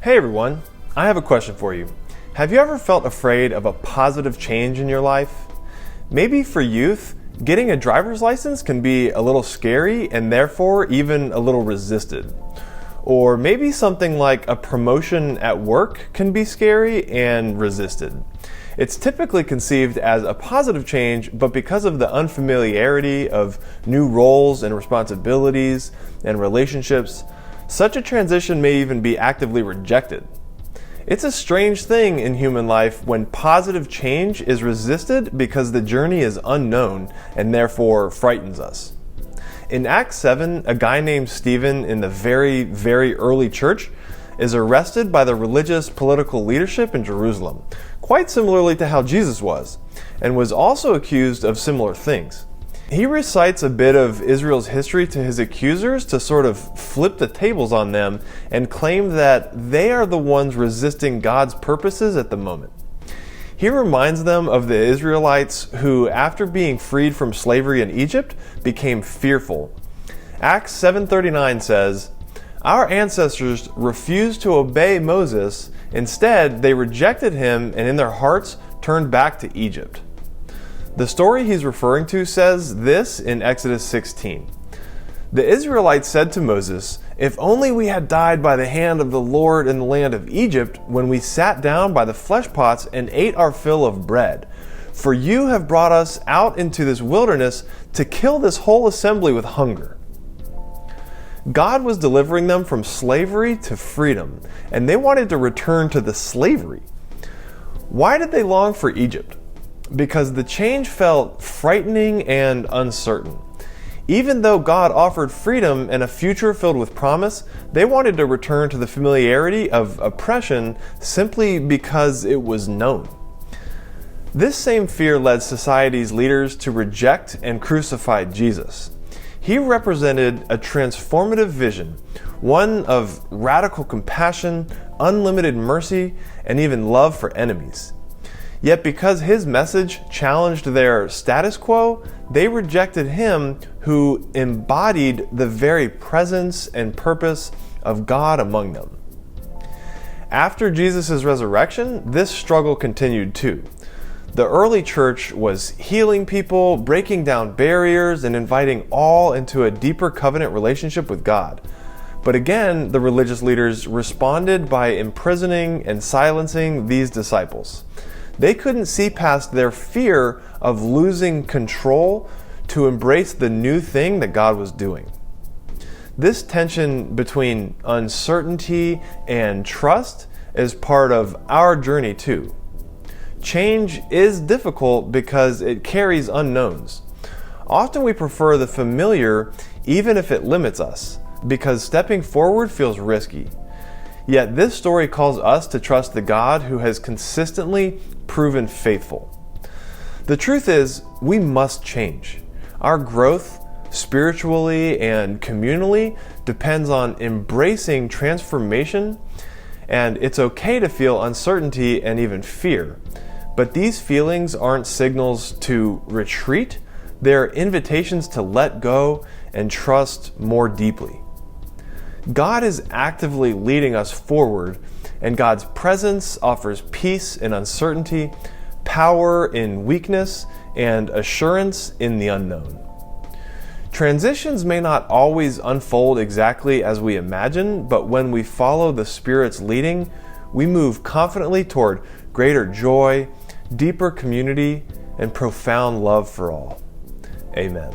Hey everyone, I have a question for you. Have you ever felt afraid of a positive change in your life? Maybe for youth, getting a driver's license can be a little scary and therefore even a little resisted. Or maybe something like a promotion at work can be scary and resisted. It's typically conceived as a positive change, but because of the unfamiliarity of new roles and responsibilities and relationships, such a transition may even be actively rejected. It's a strange thing in human life when positive change is resisted because the journey is unknown and therefore frightens us. In Acts 7, a guy named Stephen in the very early church is arrested by the religious political leadership in Jerusalem, quite similarly to how Jesus was, and was also accused of similar things. He recites a bit of Israel's history to his accusers to sort of flip the tables on them and claim that they are the ones resisting God's purposes at the moment. He reminds them of the Israelites who, after being freed from slavery in Egypt, became fearful. Acts 7:39 says, "Our ancestors refused to obey Moses. Instead, they rejected him and in their hearts turned back to Egypt." The story he's referring to says this in Exodus 16. "The Israelites said to Moses, 'If only we had died by the hand of the Lord in the land of Egypt when we sat down by the flesh pots and ate our fill of bread. For you have brought us out into this wilderness to kill this whole assembly with hunger.'" God was delivering them from slavery to freedom, and they wanted to return to the slavery. Why did they long for Egypt? Because the change felt frightening and uncertain. Even though God offered freedom and a future filled with promise, they wanted to return to the familiarity of oppression simply because it was known. This same fear led society's leaders to reject and crucify Jesus. He represented a transformative vision, one of radical compassion, unlimited mercy, and even love for enemies. Yet because his message challenged their status quo, they rejected him who embodied the very presence and purpose of God among them. After Jesus' resurrection, this struggle continued too. The early church was healing people, breaking down barriers, and inviting all into a deeper covenant relationship with God. But again, the religious leaders responded by imprisoning and silencing these disciples. They couldn't see past their fear of losing control to embrace the new thing that God was doing. This tension between uncertainty and trust is part of our journey too. Change is difficult because it carries unknowns. Often we prefer the familiar even if it limits us, because stepping forward feels risky. Yet this story calls us to trust the God who has consistently proven faithful. The truth is, we must change. Our growth, spiritually and communally, depends on embracing transformation, and it's okay to feel uncertainty and even fear. But these feelings aren't signals to retreat, they're invitations to let go and trust more deeply. God is actively leading us forward, and God's presence offers peace in uncertainty, power in weakness, and assurance in the unknown. Transitions may not always unfold exactly as we imagine, but when we follow the Spirit's leading, we move confidently toward greater joy, deeper community, and profound love for all. Amen.